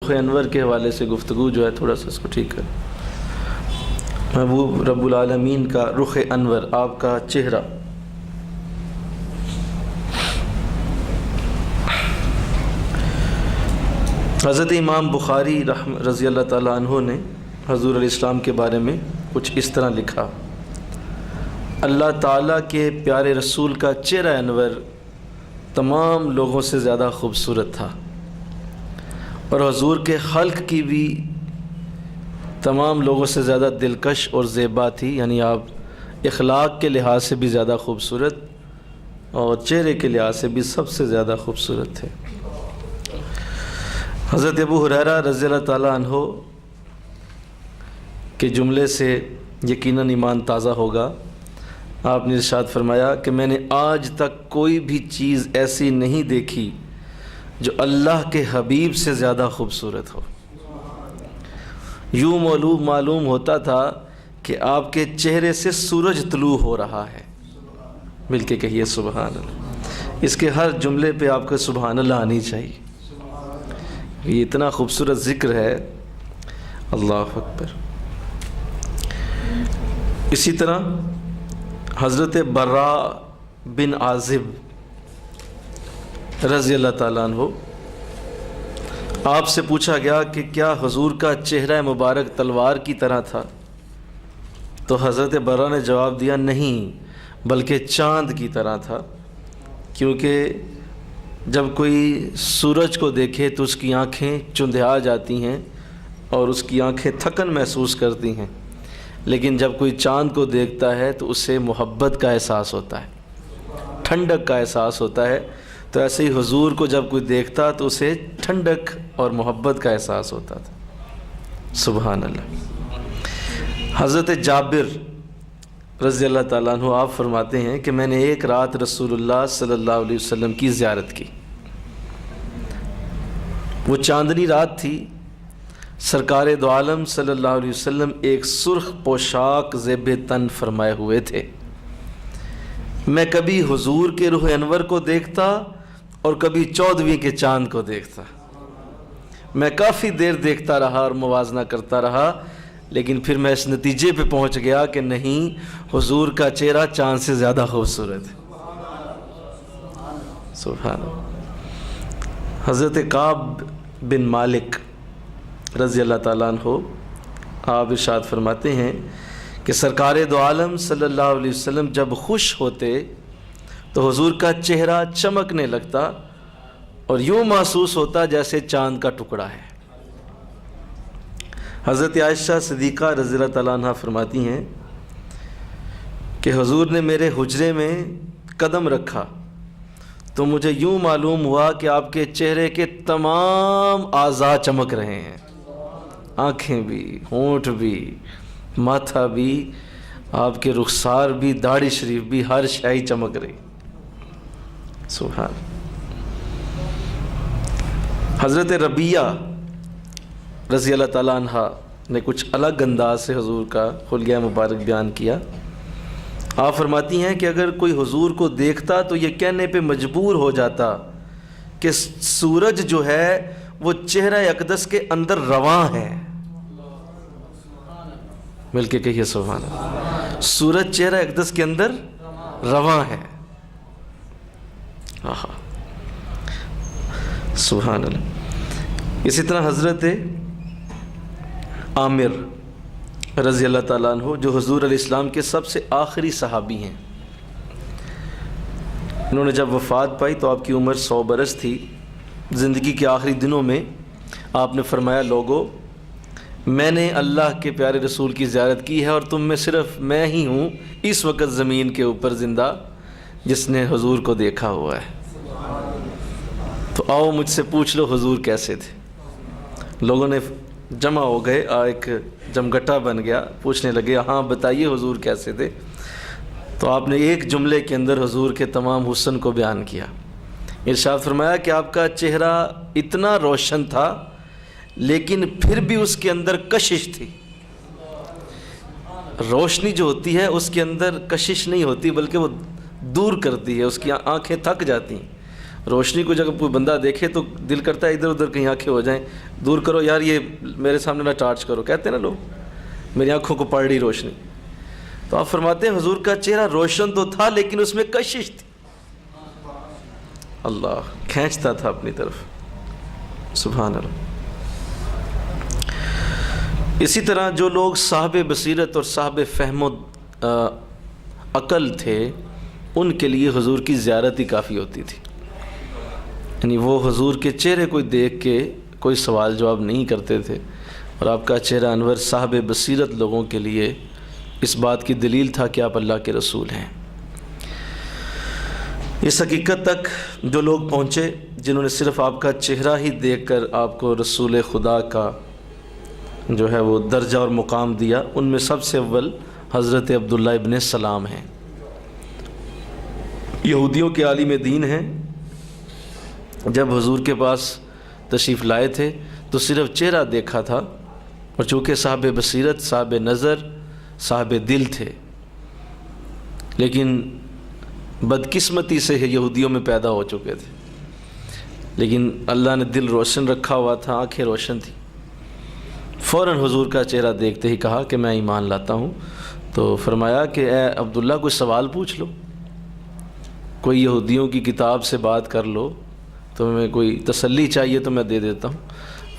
رخ انور کے حوالے سے گفتگو جو ہے تھوڑا سا اس کو ٹھیک کر. محبوب رب العالمین کا رخ انور، آپ کا چہرہ. حضرت امام بخاری رضی اللہ تعالیٰ عنہ نے حضور علیہ السلام کے بارے میں کچھ اس طرح لکھا: اللہ تعالیٰ کے پیارے رسول کا چہرہ انور تمام لوگوں سے زیادہ خوبصورت تھا، اور حضور کے خلق کی بھی تمام لوگوں سے زیادہ دلکش اور زیبا تھی. یعنی آپ اخلاق کے لحاظ سے بھی زیادہ خوبصورت اور چہرے کے لحاظ سے بھی سب سے زیادہ خوبصورت تھے. حضرت ابو ہریرہ رضی اللہ تعالیٰ عنہ کے جملے سے یقیناً ایمان تازہ ہوگا. آپ نے ارشاد فرمایا کہ میں نے آج تک کوئی بھی چیز ایسی نہیں دیکھی جو اللہ کے حبیب سے زیادہ خوبصورت ہو. یوں معلوم ہوتا تھا کہ آپ کے چہرے سے سورج طلوع ہو رہا ہے. مل کے کہیے سبحان اللہ. اس کے ہر جملے پہ آپ کو سبحان اللہ آنی چاہیے. یہ اتنا خوبصورت ذکر ہے. اللہ اکبر. اسی طرح حضرت براء بن عازب رضی اللہ تعالیٰ عنہ، آپ سے پوچھا گیا کہ کیا حضور کا چہرہ مبارک تلوار کی طرح تھا؟ تو حضرت براء نے جواب دیا نہیں، بلکہ چاند کی طرح تھا، کیونکہ جب کوئی سورج کو دیکھے تو اس کی آنکھیں چندھیا جاتی ہیں اور اس کی آنکھیں تھکن محسوس کرتی ہیں، لیکن جب کوئی چاند کو دیکھتا ہے تو اسے محبت کا احساس ہوتا ہے، ٹھنڈک کا احساس ہوتا ہے. تو ایسے ہی حضور کو جب کوئی دیکھتا تو اسے ٹھنڈک اور محبت کا احساس ہوتا تھا. سبحان اللہ. حضرت جابر رضی اللہ تعالیٰ عنہ آپ فرماتے ہیں کہ میں نے ایک رات رسول اللہ صلی اللہ علیہ وسلم کی زیارت کی. وہ چاندنی رات تھی. سرکار دو عالم صلی اللہ علیہ وسلم ایک سرخ پوشاک زیب تن فرمائے ہوئے تھے. میں کبھی حضور کے رخ انور کو دیکھتا اور کبھی 14ویں کے چاند کو دیکھتا. میں کافی دیر دیکھتا رہا اور موازنہ کرتا رہا، لیکن پھر میں اس نتیجے پہ پہنچ گیا کہ نہیں، حضور کا چہرہ چاند سے زیادہ خوبصورت ہے. سبحان اللہ. حضرت کعب بن مالک رضی اللہ تعالیٰ عنہ آپ ارشاد فرماتے ہیں کہ سرکار دو عالم صلی اللہ علیہ وسلم جب خوش ہوتے تو حضور کا چہرہ چمکنے لگتا اور یوں محسوس ہوتا جیسے چاند کا ٹکڑا ہے. حضرت عائشہ صدیقہ رضی اللہ تعالیٰ عنہ فرماتی ہیں کہ حضور نے میرے حجرے میں قدم رکھا تو مجھے یوں معلوم ہوا کہ آپ کے چہرے کے تمام اعضاء چمک رہے ہیں، آنکھیں بھی، ہونٹ بھی، ماتھا بھی، آپ کے رخسار بھی، داڑھی شریف بھی، ہر شے چمک رہی. سبحان. حضرت ربیہ رضی اللہ تعالیٰ عنہ نے کچھ الگ انداز سے حضور کا خلیہ مبارک بیان کیا. آپ فرماتی ہیں کہ اگر کوئی حضور کو دیکھتا تو یہ کہنے پہ مجبور ہو جاتا کہ سورج جو ہے وہ چہرہ اقدس کے اندر رواں ہے. مل کے کہیے سبحان اللہ. سورج چہرہ اقدس کے اندر رواں ہے. سبحان اللہ. اسی طرح حضرت عامر رضی اللہ تعالیٰ عنہ جو حضور علیہ السلام کے سب سے آخری صحابی ہیں، انہوں نے جب وفات پائی تو آپ کی عمر 100 برس تھی. زندگی کے آخری دنوں میں آپ نے فرمایا، لوگو میں نے اللہ کے پیارے رسول کی زیارت کی ہے اور تم میں صرف میں ہی ہوں اس وقت زمین کے اوپر زندہ جس نے حضور کو دیکھا ہوا ہے. تو آؤ مجھ سے پوچھ لو حضور کیسے تھے. لوگوں نے جمع ہو گئے، ایک جمگٹا بن گیا، پوچھنے لگے ہاں بتائیے حضور کیسے تھے. تو آپ نے ایک جملے کے اندر حضور کے تمام حسن کو بیان کیا. ارشاد فرمایا کہ آپ کا چہرہ اتنا روشن تھا لیکن پھر بھی اس کے اندر کشش تھی. روشنی جو ہوتی ہے اس کے اندر کشش نہیں ہوتی بلکہ وہ دور کرتی ہے، اس کی آنکھیں تھک جاتی ہیں. روشنی کو جب کوئی بندہ دیکھے تو دل کرتا ہے ادھر ادھر کہیں آنکھیں ہو جائیں، دور کرو یار، یہ میرے سامنے نہ ٹارچ کرو، کہتے ہیں نا لوگ، میری آنکھوں کو پڑ رہی روشنی۔ تو آپ فرماتے ہیں حضور کا چہرہ روشن تو تھا لیکن اس میں کشش تھی، اللہ کھینچتا تھا اپنی طرف، سبحان اللہ۔ اسی طرح جو لوگ صاحب بصیرت اور صاحب فہم و عقل تھے ان کے لیے حضور کی زیارت ہی کافی ہوتی تھی، یعنی وہ حضور کے چہرے کو دیکھ کے کوئی سوال جواب نہیں کرتے تھے، اور آپ کا چہرہ انور صاحب بصیرت لوگوں کے لیے اس بات کی دلیل تھا کہ آپ اللہ کے رسول ہیں۔ اس حقیقت تک جو لوگ پہنچے جنہوں نے صرف آپ کا چہرہ ہی دیکھ کر آپ کو رسول خدا کا جو ہے وہ درجہ اور مقام دیا، ان میں سب سے اول حضرت عبداللہ ابن سلام ہیں، یہودیوں کے عالم دین ہیں۔ جب حضور کے پاس تشریف لائے تھے تو صرف چہرہ دیکھا تھا، اور چونکہ صاحب بصیرت، صاحب نظر، صاحب دل تھے، لیکن بدقسمتی سے یہودیوں میں پیدا ہو چکے تھے، لیکن اللہ نے دل روشن رکھا ہوا تھا، آنکھیں روشن تھی۔ فوراً حضور کا چہرہ دیکھتے ہی کہا کہ میں ایمان لاتا ہوں۔ تو فرمایا کہ اے عبداللہ کوئی سوال پوچھ لو، کوئی یہودیوں کی کتاب سے بات کر لو، تمہیں کوئی تسلی چاہیے تو میں دے دیتا ہوں۔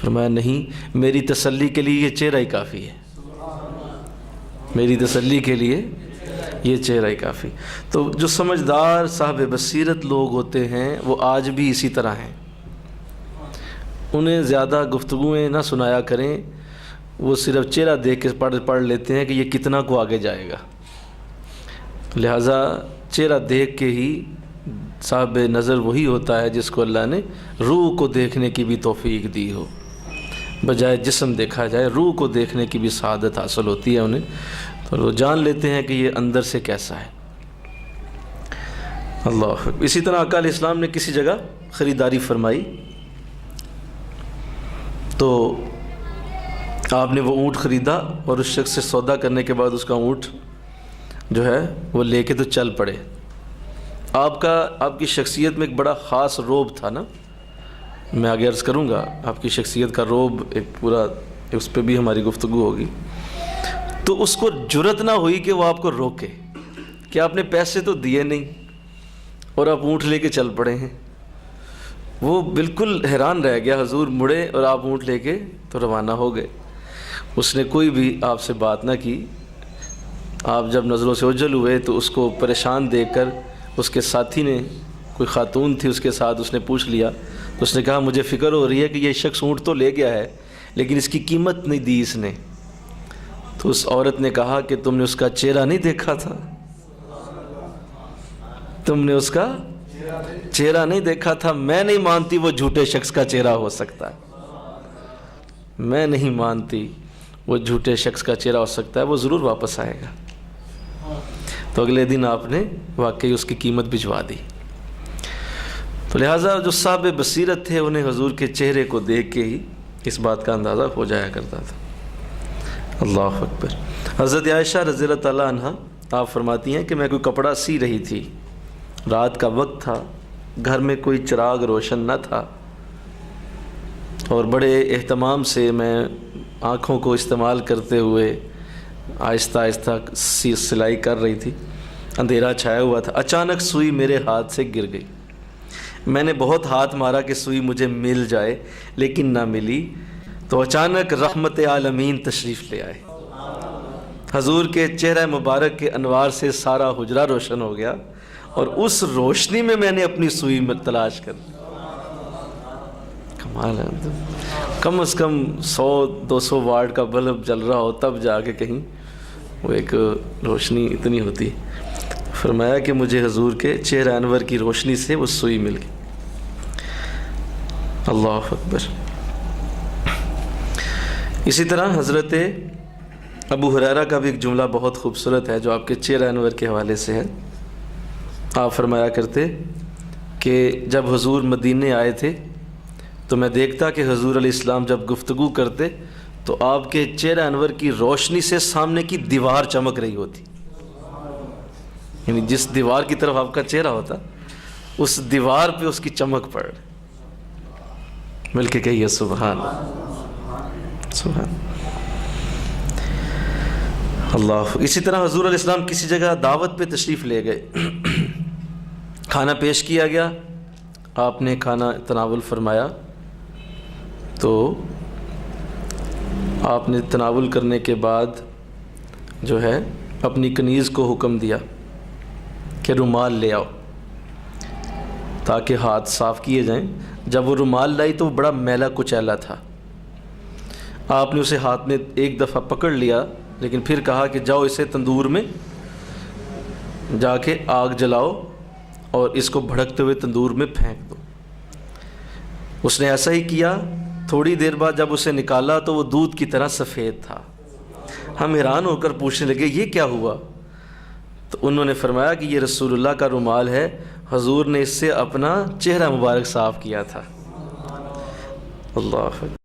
فرمایا نہیں، میری تسلی کے لیے یہ چہرہ ہی کافی ہے، میری تسلی کے لیے یہ چہرہ ہی کافی۔ تو جو سمجھدار صاحب بصیرت لوگ ہوتے ہیں وہ آج بھی اسی طرح ہیں، انہیں زیادہ گفتگویں نہ سنایا کریں، وہ صرف چہرہ دیکھ کے پڑھ لیتے ہیں کہ یہ کتنا کو آگے جائے گا، لہٰذا چہرہ دیکھ کے ہی صاحب نظر وہی ہوتا ہے جس کو اللہ نے روح کو دیکھنے کی بھی توفیق دی ہو، بجائے جسم دیکھا جائے، روح کو دیکھنے کی بھی سعادت حاصل ہوتی ہے انہیں، تو وہ جان لیتے ہیں کہ یہ اندر سے کیسا ہے۔ اللہ اکبر۔ اسی طرح آقا علیہ السلام نے کسی جگہ خریداری فرمائی تو آپ نے وہ اونٹ خریدا، اور اس شخص سے سودا کرنے کے بعد اس کا اونٹ جو ہے وہ لے کے تو چل پڑے۔ آپ کی شخصیت میں ایک بڑا خاص روب تھا نا، میں آگے عرض کروں گا آپ کی شخصیت کا روب، ایک پورا اس پہ بھی ہماری گفتگو ہوگی۔ تو اس کو جرت نہ ہوئی کہ وہ آپ کو روکے کہ آپ نے پیسے تو دیے نہیں اور آپ اونٹ لے کے چل پڑے ہیں۔ وہ بالکل حیران رہ گیا، حضور مڑے اور آپ اونٹ لے کے تو روانہ ہو گئے، اس نے کوئی بھی آپ سے بات نہ کی۔ آپ جب نظروں سے اوجھل ہوئے تو اس کو پریشان دیکھ کر اس کے ساتھی نے، کوئی خاتون تھی اس کے ساتھ، اس نے پوچھ لیا، تو اس نے کہا مجھے فکر ہو رہی ہے کہ یہ شخص اونٹ تو لے گیا ہے لیکن اس کی قیمت نہیں دی اس نے۔ تو اس عورت نے کہا کہ تم نے اس کا چہرہ نہیں دیکھا تھا، تم نے اس کا چہرہ نہیں دیکھا تھا، میں نہیں مانتی وہ جھوٹے شخص کا چہرہ ہو سکتا ہے، میں نہیں مانتی وہ جھوٹے شخص کا چہرہ ہو سکتا ہے، وہ ضرور واپس آئے گا۔ تو اگلے دن آپ نے واقعی اس کی قیمت بھجوا دی۔ تو لہٰذا جو صاحب بصیرت تھے انہیں حضور کے چہرے کو دیکھ کے ہی اس بات کا اندازہ ہو جایا کرتا تھا۔ اللہ اکبر۔ حضرت عائشہ رضی اللہ تعالیٰ عنہ آپ فرماتی ہیں کہ میں کوئی کپڑا سی رہی تھی، رات کا وقت تھا، گھر میں کوئی چراغ روشن نہ تھا، اور بڑے اہتمام سے میں آنکھوں کو استعمال کرتے ہوئے آہستہ آہستہ سلائی کر رہی تھی، اندھیرا چھایا ہوا تھا، اچانک سوئی میرے ہاتھ سے گر گئی، میں نے بہت ہاتھ مارا کہ سوئی مجھے مل جائے لیکن نہ ملی، تو اچانک رحمت عالمین تشریف لے آئے، حضور کے چہرہ مبارک کے انوار سے سارا حجرہ روشن ہو گیا، اور اس روشنی میں نے اپنی سوئی میں تلاش کر، کمال ہے، کم از کم 100-200 واٹ کا بلب جل رہا ہو تب جا کے کہیں وہ ایک روشنی اتنی ہوتی۔ فرمایا کہ مجھے حضور کے چہرہ انور کی روشنی سے وہ سوئی مل گئی۔ اللہ اکبر۔ اسی طرح حضرت ابو ہریرہ کا بھی ایک جملہ بہت خوبصورت ہے جو آپ کے چہرہ انور کے حوالے سے ہے۔ آپ فرمایا کرتے کہ جب حضور مدینے آئے تھے تو میں دیکھتا کہ حضور علیہ السلام جب گفتگو کرتے تو آپ کے چہرہ انور کی روشنی سے سامنے کی دیوار چمک رہی ہوتی، یعنی جس دیوار کی طرف آپ کا چہرہ ہوتا اس دیوار پہ اس کی چمک پڑ رہی. مل کے کہیے سبحان سبحان اللہ. اسی طرح حضور علیہ السلام کسی جگہ دعوت پہ تشریف لے گئے، کھانا پیش کیا گیا، آپ نے کھانا تناول فرمایا، تو آپ نے تناول کرنے کے بعد جو ہے اپنی کنیز کو حکم دیا کہ رومال لے آؤ تاکہ ہاتھ صاف کیے جائیں. جب وہ رومال لائی تو وہ بڑا میلا کچیلا تھا. آپ نے اسے ہاتھ میں ایک دفعہ پکڑ لیا، لیکن پھر کہا کہ جاؤ اسے تندور میں جا کے آگ جلاؤ اور اس کو بھڑکتے ہوئے تندور میں پھینک دو. اس نے ایسا ہی کیا. تھوڑی دیر بعد جب اسے نکالا تو وہ دودھ کی طرح سفید تھا. ہم حیران ہو کر پوچھنے لگے یہ کیا ہوا؟ تو انہوں نے فرمایا کہ یہ رسول اللہ کا رومال ہے، حضور نے اس سے اپنا چہرہ مبارک صاف کیا تھا. اللہ